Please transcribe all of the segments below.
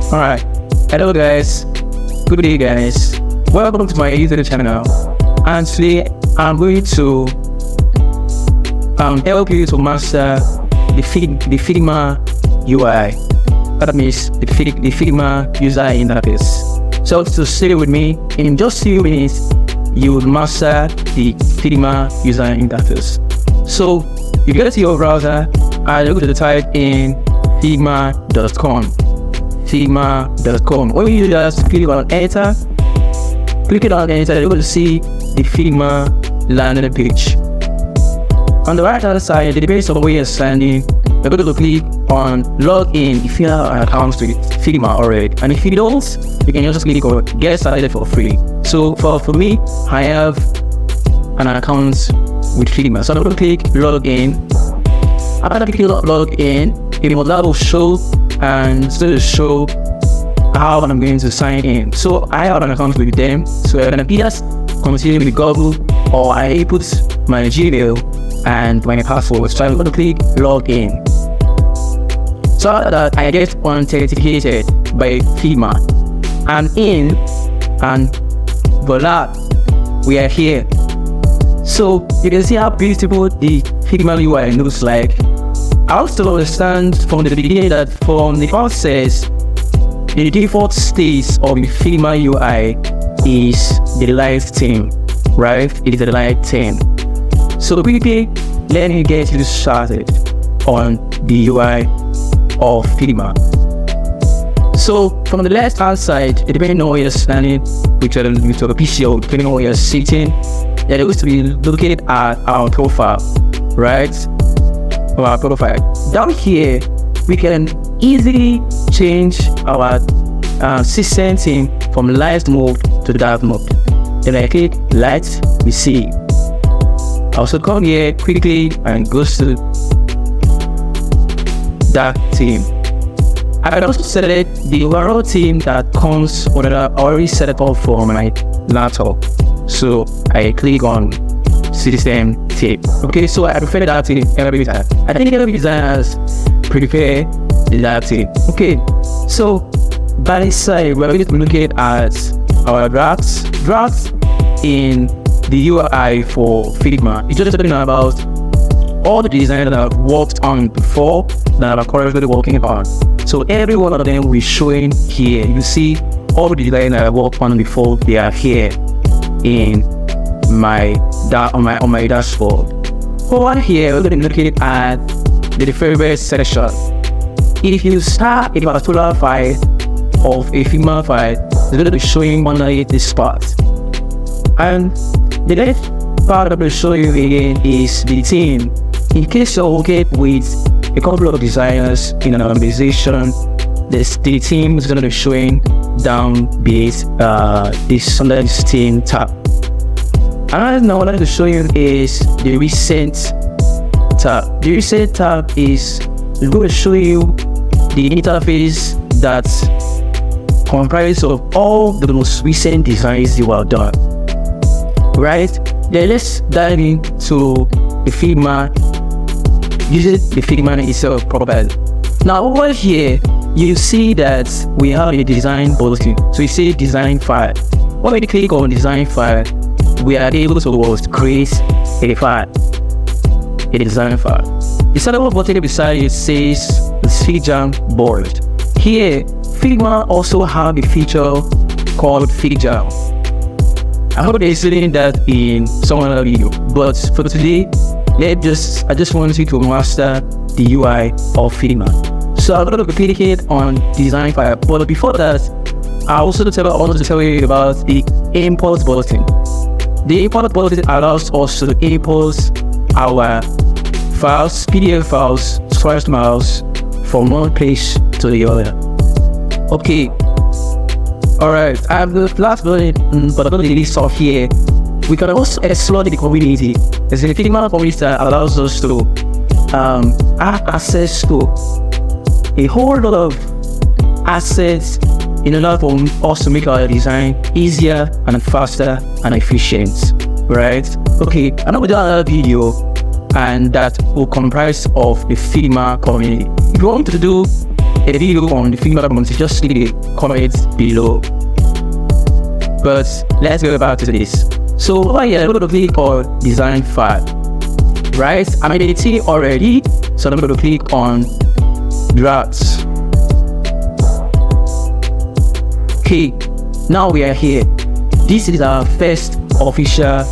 Alright, hello guys, good day guys, welcome to my YouTube channel, and today I'm going to help you to master the Figma UI, that means the Figma user interface. So to stay with me, in just few minutes, you will master the Figma user interface. So you go to your browser and you're going to type in figma.com. When you just click on enter, you're going to see the Figma landing page. On the right hand side, depends on where you're standing, you're going to click on login if you have an account with Figma already. And if you don't, you can just click on get started for free. So for me, I have an account with Figma. So I'm going to click login. After I click login, it will show and it's going to show how I'm going to sign in. So I have an account with them, so I can just continue with Google, or I put my Gmail and my password. So I'm going to click login. So that I get authenticated by Figma. I'm in, and voila, we are here. So you can see how beautiful the Figma UI looks like. I also understand from the beginning that from the outset, the default state of the Figma UI is the light theme, right? It is the light theme. So quickly, let me get you started on the UI of Figma. So from the left hand side, depending on where you're standing with your PC, or depending on where you're sitting, you're going to be looking at our profile, right? Our profile. Down here, we can easily change our system theme from light mode to dark mode. Then I click light, we see. I also come here quickly and go to dark theme. I can also select the overall theme that comes when I already set it up for my laptop. So I click on system theme. Okay, so I prefer that theme every time. I think every designers prefer that theme. Okay, so by this side, we're going to look at our drafts in the UI for Figma. It's just talking about all the designs that I've worked on before that I'm currently working on. So every one of them will be showing here. You see all the designs that I worked on before, they are here in my on my dashboard. Over here, we're going to look at the favorite section. If you start a particular file of a Figma file, it's going to be showing one of this part. And the next part I'm going to show you again is the theme. In case you're working with a couple of designers in an organization, the theme is going to be showing down beneath this under this theme tab. Another thing I wanted to show you is the recent tab. The recent tab is going to show you the interface that comprises of all the most recent designs you have done. Right? Then let's dive into the Figma, using the Figma itself properly. Now over here, you see that we have a design button. So you see design file. When we click on design file, we are able to create a file, a design file. The second button beside it says the Figma board. Here, Figma also have a feature called Figma. I hope they're seeing that in some other video, but for today, I just want you to master the UI of Figma. So I'm going to click it on design file, but before that, I want to tell you about the import button. The import button allows us to import our files, PDF files, source files from one page to the other. Okay. Alright, I have the last button, but I'm going to delete stuff here. We can also explore the community. There's a Figma community that allows us to have access to a whole lot of assets in order for us to make our design easier and faster and efficient, right? Okay, I know we done another video and that will comprise of the Figma community. If you want to do a video on the Figma community, just leave a comment below. But let's go back to this. So over here, I'm going to click on design file, right? I'm editing already, so I'm going to click on drafts. Okay, now we are here. This is our first official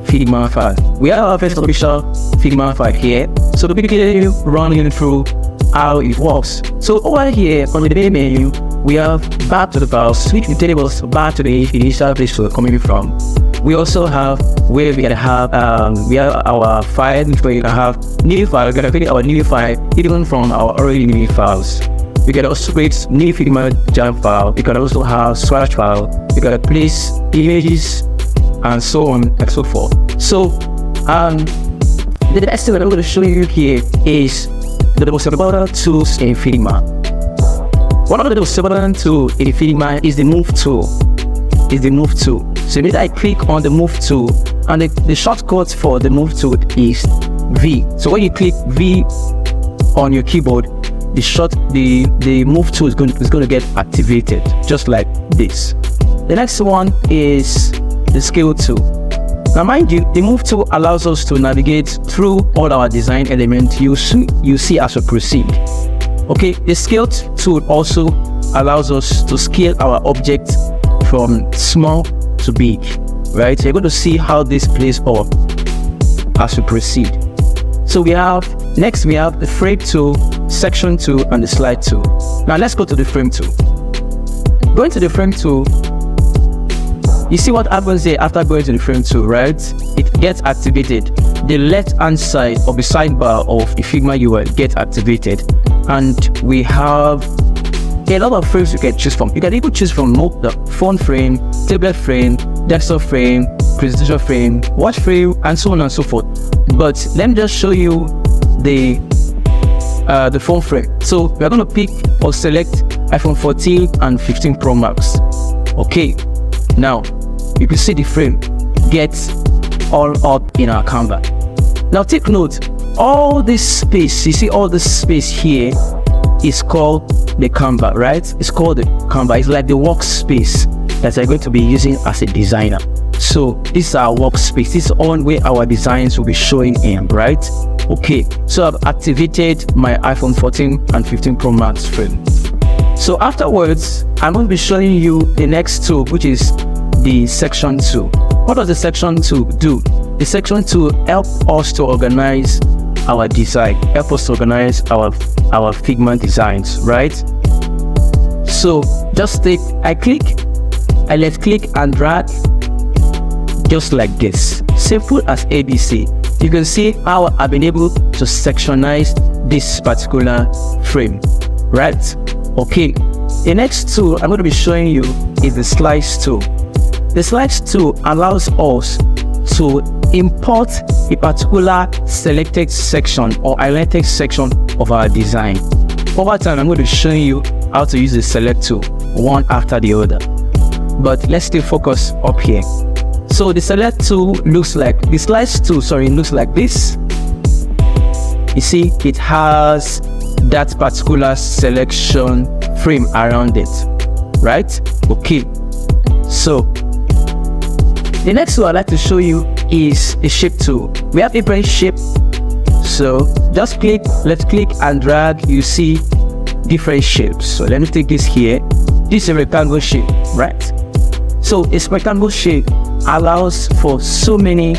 Figma file. We have our first official Figma file here. So we're quickly running through how it works. So over here on the main menu, we have back to the file, switch the tables back to the initial place we're coming from. We also have where we have our file, which we can have new file. We're gonna create our new file even from our already new files. We can also create new Figma jam file. We can also have scratch file. We can place images and so on and so forth. So the next thing that I'm going to show you here is the most important tools in Figma. One of the most important tools in Figma is the move tool. So if I click on the move tool, and the shortcut for the move tool is V. So when you click V on your keyboard, the move tool is going to get activated, just like this. The next one is the scale tool. Now mind you, the move tool allows us to navigate through all our design elements you see as we proceed. Okay, the scale tool also allows us to scale our object from small to big, right? So you're going to see how this plays out as we proceed. So next we have the frame tool, section tool, and the slide tool. Now let's go to the frame tool. Going to the frame tool, you see what happens here after going to the frame tool, right? It gets activated. The left-hand side of the sidebar of the Figma UI gets activated, and we have a lot of frames you can choose from. You can even choose from the phone frame, tablet frame, desktop frame, presentation frame, watch frame, and so on and so forth. But let me just show you the phone frame. So we're going to pick or select iPhone 14 and 15 Pro Max. Okay, now you can see the frame gets all up in our Canva. Now take note, all this space, you see all this space here is called the Canva, right? It's called the Canva. It's like the workspace that I'm going to be using as a designer. So this is our workspace. This is on where our designs will be showing in, right? Okay, so I've activated my iPhone 14 and 15 Pro Max frame. So afterwards, I'm going to be showing you the next tool, which is the section tool. What does the section tool do? The section tool helps us to organize our design, help us to organize our Figma designs, right? So just I left click and drag, just like this, simple as ABC. You can see how I've been able to sectionize this particular frame, right? Okay, the next tool I'm going to be showing you is the slice tool. The slice tool allows us to import a particular selected section or highlighted section of our design. Over time, I'm going to be showing you how to use the select tool one after the other. But let's still focus up here. So the select tool looks like, the slice tool, looks like this. You see, it has that particular selection frame around it, right? Okay, so the next tool I'd like to show you is a shape tool. We have different shape. So just let's click and drag, you see different shapes. So let me take this here. This is a rectangle shape, right? So a rectangle shape allows for so many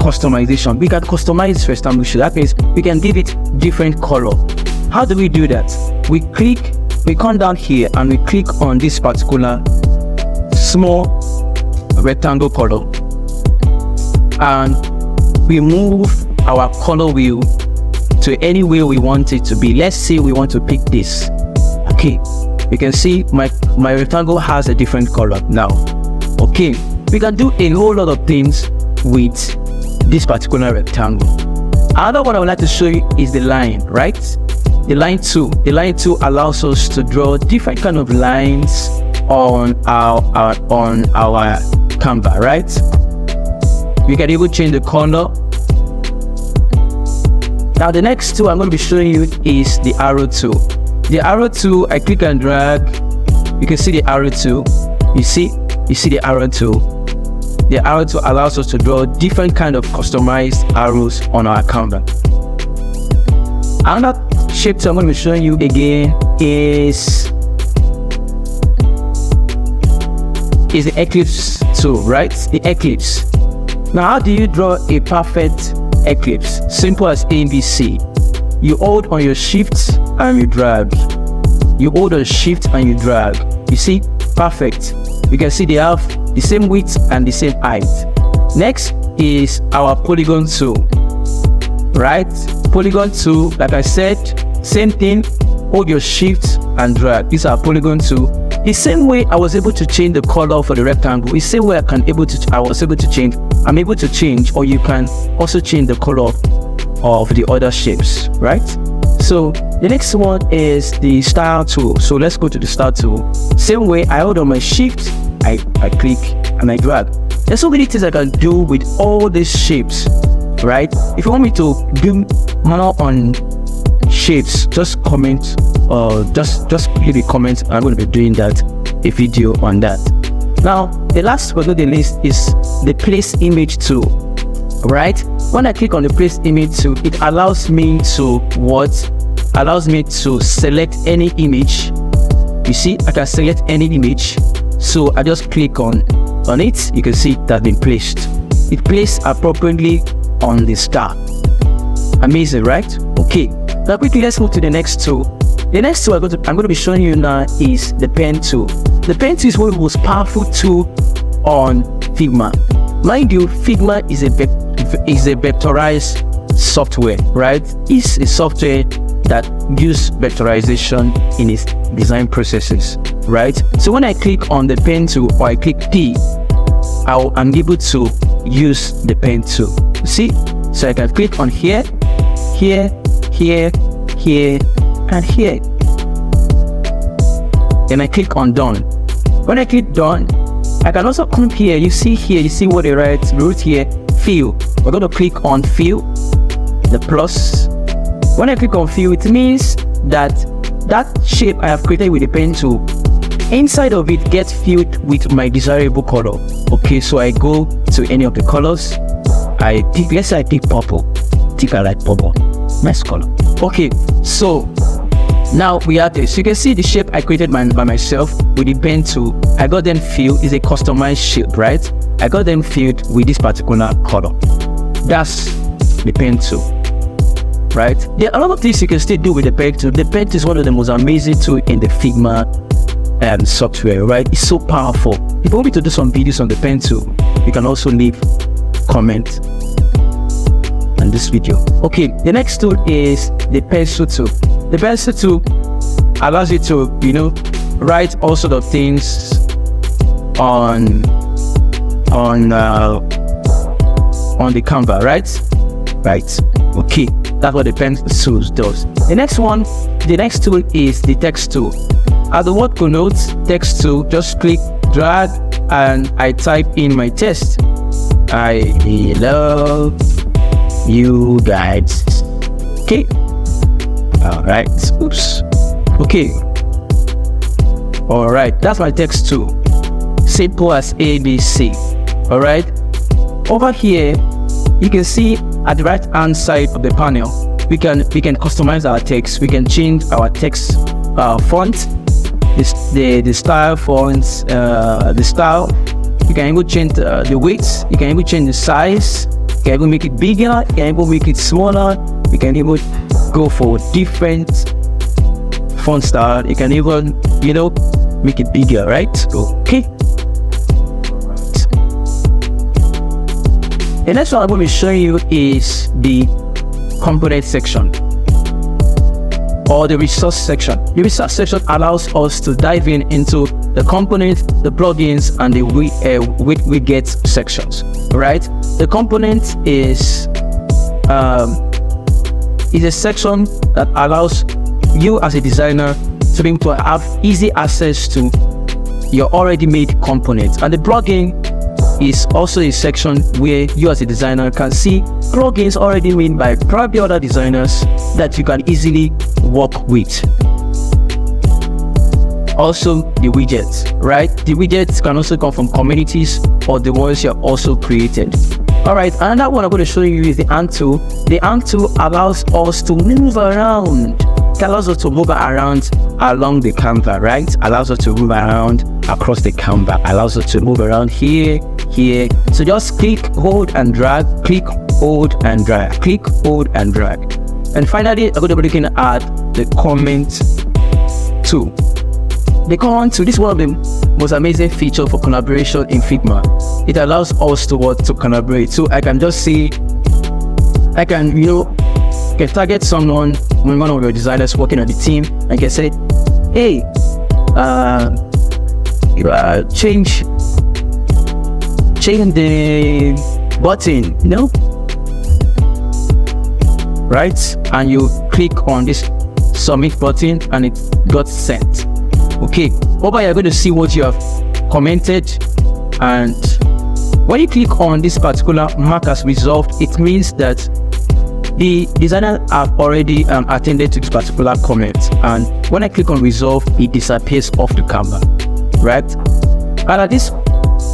customization. We can customize this rectangle shape. That means we can give it different color. How do we do that? We come down here and we click on this particular small rectangle color, and we move our color wheel to anywhere we want it to be. Let's say we want to pick this. Okay, you can see my rectangle has a different color now. Okay, we can do a whole lot of things with this particular rectangle. Another one I would like to show you is the line, right? The line tool. The line tool allows us to draw different kind of lines on our Canva, right? We can even change the color. Now the next tool I'm going to be showing you is the arrow tool. The arrow tool, I click and drag. You can see the arrow tool. You see the arrow tool. The arrow tool allows us to draw different kind of customized arrows on our canvas. Another shape tool I'm going to be showing you again is the eclipse tool, right? The eclipse. Now, how do you draw a perfect eclipse? Simple as ABC. You hold on your shift and you drag. You hold on shift and you drag. You see? Perfect. You can see they have the same width and the same height. Next is our polygon tool, right? Polygon tool, like I said, same thing. Hold your shift and drag. This is our polygon tool. The same way I was able to change the color for the rectangle, the same way I'm able to change, or you can also change the color of the other shapes, right? So the next one is the style tool. So let's go to the style tool. Same way, I hold on my shift, I click and I drag. There's so many things I can do with all these shapes, right? If you want me to do more on shapes, just comment, or just leave a comment. I'm going to be doing a video on that. Now, the last but not the least is the place image tool, right? When I click on the place image tool, it allows me to select any image. You see, I can select any image. So I just click on it. You can see it has been placed. It placed appropriately on the star. Amazing, right? Okay. Now quickly, let's move to the next tool. The next tool I'm going to be showing you now is the pen tool. The pen tool is one of the most powerful tool on Figma. Mind you, Figma is a vectorized software, right? It's a software that uses vectorization in its design processes, right? So when I click on the pen tool or I click P, I'm able to use the pen tool. See? So I can click on here, here, here, here, and here. Then I click on done. When I click done, I can also come here. You see what they wrote here, fill. We're going to click on fill, the plus. When I click on fill, it means that shape I have created with the pen tool, inside of it gets filled with my desirable color. Okay, so I go to any of the colors. Let's say I pick purple. I like purple. Nice color. Okay, so now we have this. You can see the shape I created by myself with the pen tool. I got them filled. Is a customized shape, right? I got them filled with this particular color. That's the pen tool, right? There are a lot of things you can still do with the pen tool. The pen tool is one of the most amazing tools in the Figma software, right? It's so powerful. If you want me to do some videos on the pen tool, you can also leave comment on this video. Okay, the next tool is the pencil tool. The pencil tool allows you to, write all sort of things on the canvas, right? Right. Okay, that's what the pencil tool does. The next tool is the text tool. As the word connotes, text tool, just click, drag, and I type in my text. I love you guys. Okay. All right. Oops. Okay. All right. That's my text tool. Simple as ABC. All right. Over here, you can see at the right hand side of the panel, we can customize our text. We can change our text font, the style fonts, the style. You can even change the width. You can even change the size. You can even make it bigger. You can even make it smaller. You can even go for different font style. You can even, make it bigger, right? Okay. The next one I'm going to be showing you is the component section or the resource section. The resource section allows us to dive into the component, the plugins, and the widget sections. Right? The component is a section that allows you as a designer to be able to have easy access to your already made components, and the plugin is also a section where you as a designer can see plugins already made by probably other designers that you can easily work with. also the widgets, right? The widgets can also come from communities or the ones you have also created. All right, another one I'm going to show you is the ant tool. The ant tool allows us to move around. It allows us to move around along the canvas, right? Allows us to move around across the canvas. Allows us to move around here. So just click, hold, and drag. Click, hold, and drag. Click, hold, and drag. And finally, I'm going to be looking at the comment tool. The comment tool, this is one of the most amazing features for collaboration in Figma. It allows us to collaborate. So I can just say, I can target someone, when one of your designers working on the team, I can say, hey, change the button, right? And you click on this submit button and it got sent. Okay, over you're going to see what you have commented, and when you click on this particular mark as resolved, it means that the designer have already attended to this particular comment, and when I click on resolve, it disappears off the canvas, right? And at this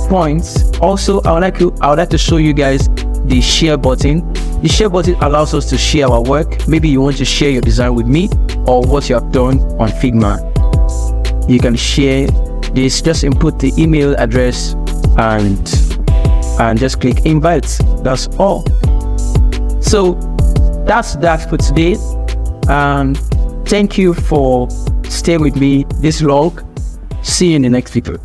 point, also I would like to show you guys the share button. The share button allows us to share our work. Maybe you want to share your design with me or what you have done on Figma. You can share this. Just input the email address and just click invite. That's all. So that's that for today. Thank you for staying with me this long. See you in the next video.